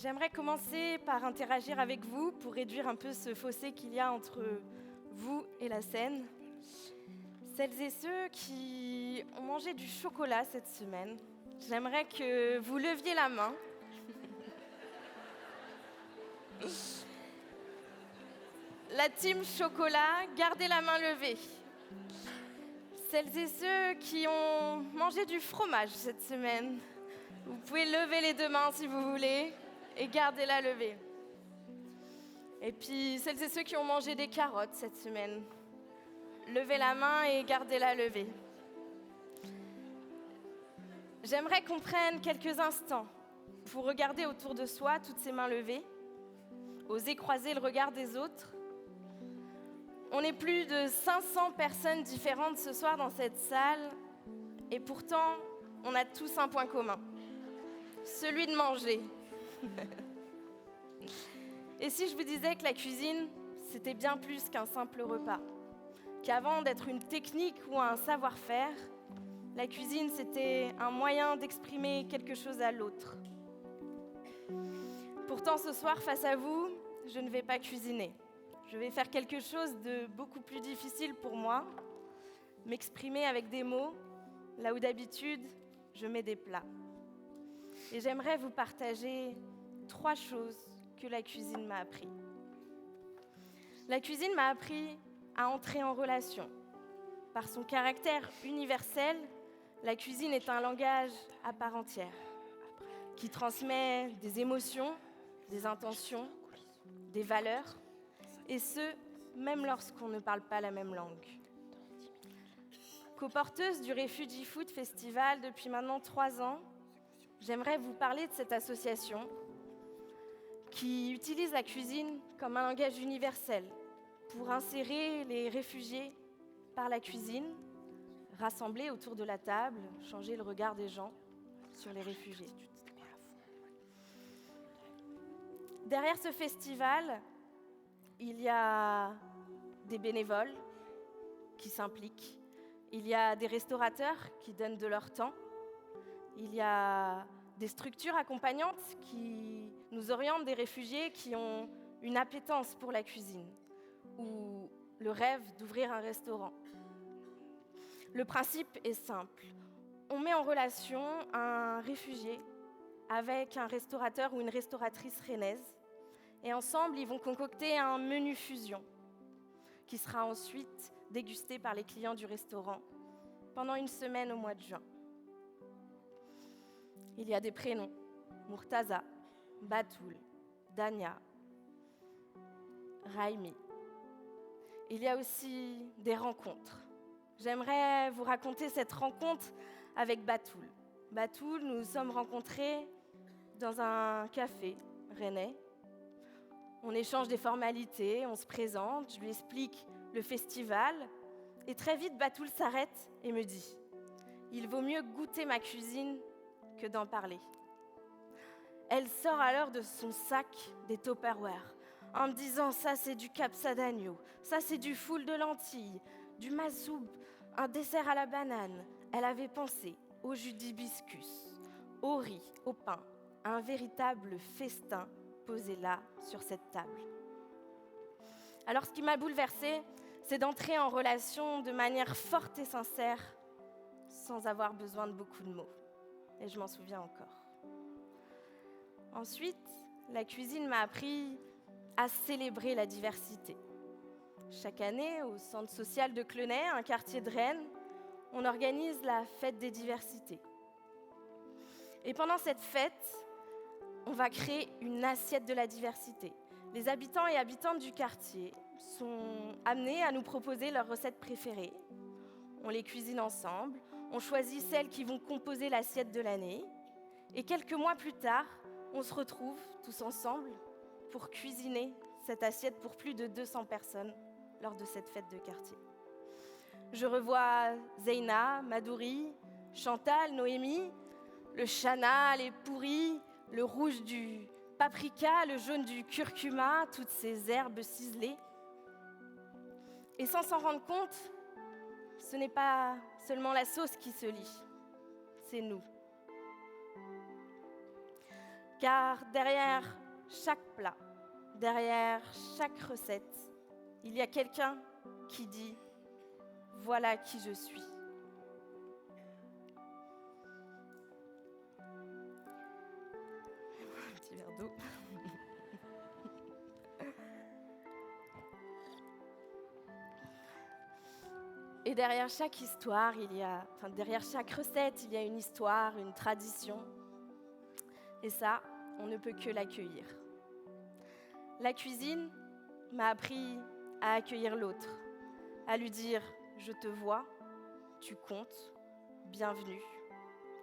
J'aimerais commencer par interagir avec vous pour réduire un peu ce fossé qu'il y a entre vous et la scène. Celles et ceux qui ont mangé du chocolat cette semaine, j'aimerais que vous leviez la main. La team chocolat, gardez la main levée. Celles et ceux qui ont mangé du fromage cette semaine, vous pouvez lever les deux mains si vous voulez et gardez-la levée. Et puis celles et ceux qui ont mangé des carottes cette semaine, levez la main et gardez-la levée. J'aimerais qu'on prenne quelques instants pour regarder autour de soi toutes ces mains levées, oser croiser le regard des autres. On est plus de 500 personnes différentes ce soir dans cette salle et pourtant, on a tous un point commun, celui de manger. Et si je vous disais que la cuisine, c'était bien plus qu'un simple repas, qu'avant d'être une technique ou un savoir-faire, la cuisine, c'était un moyen d'exprimer quelque chose à l'autre. Pourtant, ce soir, face à vous, je ne vais pas cuisiner. Je vais faire quelque chose de beaucoup plus difficile pour moi, m'exprimer avec des mots, là où d'habitude, je mets des plats. Et j'aimerais vous partager 3 choses que la cuisine m'a appris. La cuisine m'a appris à entrer en relation. Par son caractère universel, la cuisine est un langage à part entière, qui transmet des émotions, des intentions, des valeurs, et ce, même lorsqu'on ne parle pas la même langue. Coporteuse du Refugee Food Festival depuis maintenant 3 ans, j'aimerais vous parler de cette association qui utilise la cuisine comme un langage universel pour insérer les réfugiés par la cuisine, rassembler autour de la table, changer le regard des gens sur les réfugiés. Derrière ce festival, il y a des bénévoles qui s'impliquent, il y a des restaurateurs qui donnent de leur temps, il y a des structures accompagnantes qui nous orientent des réfugiés qui ont une appétence pour la cuisine ou le rêve d'ouvrir un restaurant. Le principe est simple. On met en relation un réfugié avec un restaurateur ou une restauratrice rennaise et ensemble, ils vont concocter un menu fusion qui sera ensuite dégusté par les clients du restaurant pendant une semaine au mois de juin. Il y a des prénoms, Murtaza, Batoul, Dania, Raimi. Il y a aussi des rencontres. J'aimerais vous raconter cette rencontre avec Batoul. Batoul, nous nous sommes rencontrés dans un café rennais. On échange des formalités, on se présente, je lui explique le festival. Et très vite, Batoul s'arrête et me dit « Il vaut mieux goûter ma cuisine que d'en parler. » Elle sort alors de son sac des Tupperware en me disant « Ça, c'est du capsa d'agneau, ça, c'est du foule de lentilles, du masoub, un dessert à la banane. » Elle avait pensé au jus d'hibiscus, au riz, au pain, un véritable festin posé là, sur cette table. Alors, ce qui m'a bouleversée, c'est d'entrer en relation de manière forte et sincère, sans avoir besoin de beaucoup de mots. Et je m'en souviens encore. Ensuite, la cuisine m'a appris à célébrer la diversité. Chaque année, au centre social de Clenay, un quartier de Rennes, on organise la fête des diversités. Et pendant cette fête, on va créer une assiette de la diversité. Les habitants et habitantes du quartier sont amenés à nous proposer leurs recettes préférées. On les cuisine ensemble, on choisit celles qui vont composer l'assiette de l'année. Et quelques mois plus tard, on se retrouve tous ensemble pour cuisiner cette assiette pour plus de 200 personnes lors de cette fête de quartier. Je revois Zeina, Madouri, Chantal, Noémie, le chana, les pourris, le rouge du paprika, le jaune du curcuma, toutes ces herbes ciselées. Et sans s'en rendre compte, ce n'est pas seulement la sauce qui se lie, c'est nous. Car derrière chaque plat, derrière chaque recette, il y a quelqu'un qui dit « Voilà qui je suis ». Un petit verre d'eau. Et derrière chaque histoire, derrière chaque recette, il y a une histoire, une tradition. Et ça, on ne peut que l'accueillir. La cuisine m'a appris à accueillir l'autre, à lui dire « Je te vois, tu comptes, bienvenue,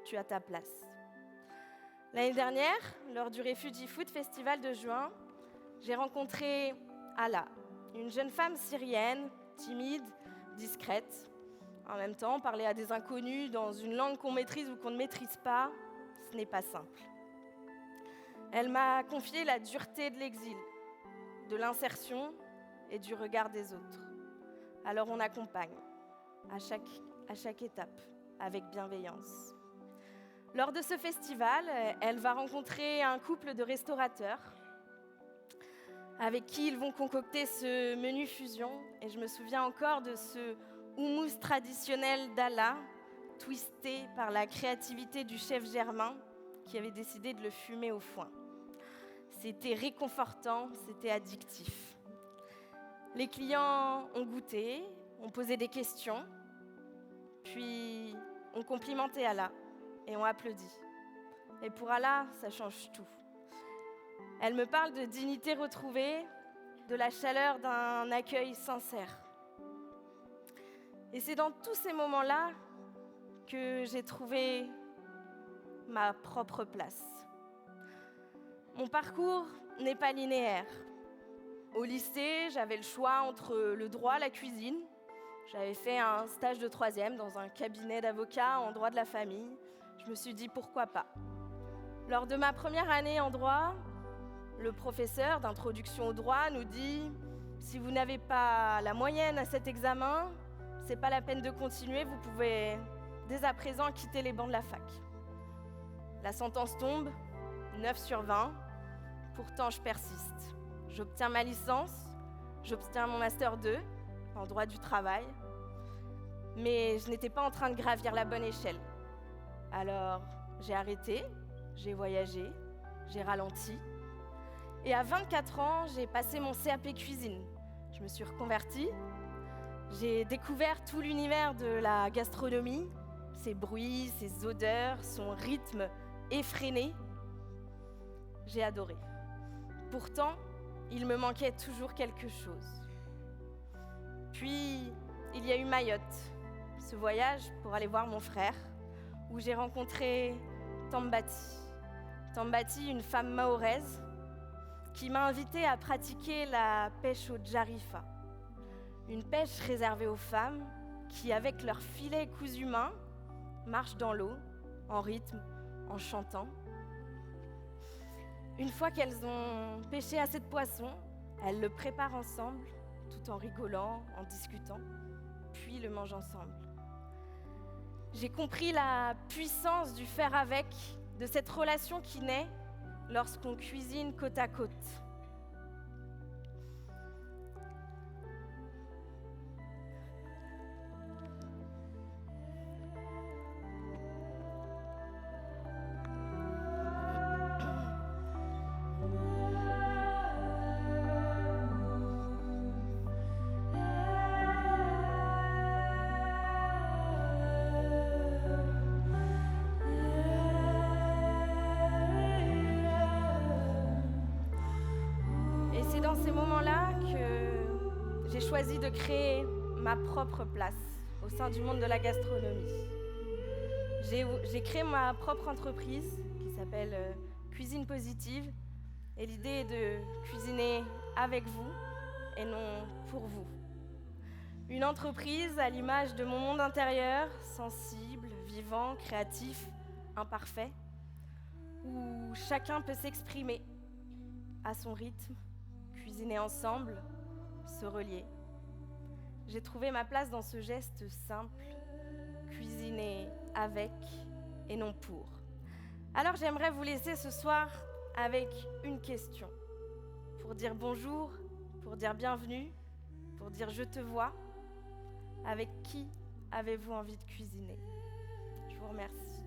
tu as ta place ». L'année dernière, lors du Refugee Food Festival de juin, j'ai rencontré Ala, une jeune femme syrienne, timide, discrète. En même temps, parler à des inconnus dans une langue qu'on maîtrise ou qu'on ne maîtrise pas, ce n'est pas simple. Elle m'a confié la dureté de l'exil, de l'insertion et du regard des autres. Alors on accompagne à chaque étape avec bienveillance. Lors de ce festival, elle va rencontrer un couple de restaurateurs avec qui ils vont concocter ce menu fusion. Et je me souviens encore de ce houmous traditionnel d'Ala, twisté par la créativité du chef Germain, qui avait décidé de le fumer au foin. C'était réconfortant, c'était addictif. Les clients ont goûté, ont posé des questions, puis ont complimenté Ala et ont applaudi. Et pour Ala, ça change tout. Elle me parle de dignité retrouvée, de la chaleur d'un accueil sincère. Et c'est dans tous ces moments-là que j'ai trouvé ma propre place. Mon parcours n'est pas linéaire. Au lycée, j'avais le choix entre le droit et la cuisine. J'avais fait un stage de 3e dans un cabinet d'avocats en droit de la famille. Je me suis dit pourquoi pas. Lors de ma première année en droit, le professeur d'introduction au droit nous dit « Si vous n'avez pas la moyenne à cet examen, c'est pas la peine de continuer, vous pouvez dès à présent quitter les bancs de la fac. » La sentence tombe, 9 sur 20. Pourtant, je persiste. J'obtiens ma licence, j'obtiens mon master 2 en droit du travail, mais je n'étais pas en train de gravir la bonne échelle. Alors, j'ai arrêté, j'ai voyagé, j'ai ralenti. Et à 24 ans, j'ai passé mon CAP cuisine. Je me suis reconvertie. J'ai découvert tout l'univers de la gastronomie, ses bruits, ses odeurs, son rythme effréné. J'ai adoré. Pourtant, il me manquait toujours quelque chose. Puis, il y a eu Mayotte, ce voyage pour aller voir mon frère, où j'ai rencontré Tambati. Tambati, une femme mahoraise, qui m'a invitée à pratiquer la pêche au djarifa, une pêche réservée aux femmes qui, avec leurs filets cousus main, marchent dans l'eau, en rythme, en chantant. Une fois qu'elles ont pêché assez de poissons, elles le préparent ensemble, tout en rigolant, en discutant, puis le mangent ensemble. J'ai compris la puissance du faire avec, de cette relation qui naît lorsqu'on cuisine côte à côte. Dans ces moments-là que j'ai choisi de créer ma propre place au sein du monde de la gastronomie. J'ai créé ma propre entreprise qui s'appelle Cuisine Positive et l'idée est de cuisiner avec vous et non pour vous. Une entreprise à l'image de mon monde intérieur, sensible, vivant, créatif, imparfait, où chacun peut s'exprimer à son rythme, cuisiner ensemble, se relier. J'ai trouvé ma place dans ce geste simple, cuisiner avec et non pour. Alors j'aimerais vous laisser ce soir avec une question. Pour dire bonjour, pour dire bienvenue, pour dire je te vois. Avec qui avez-vous envie de cuisiner? Je vous remercie.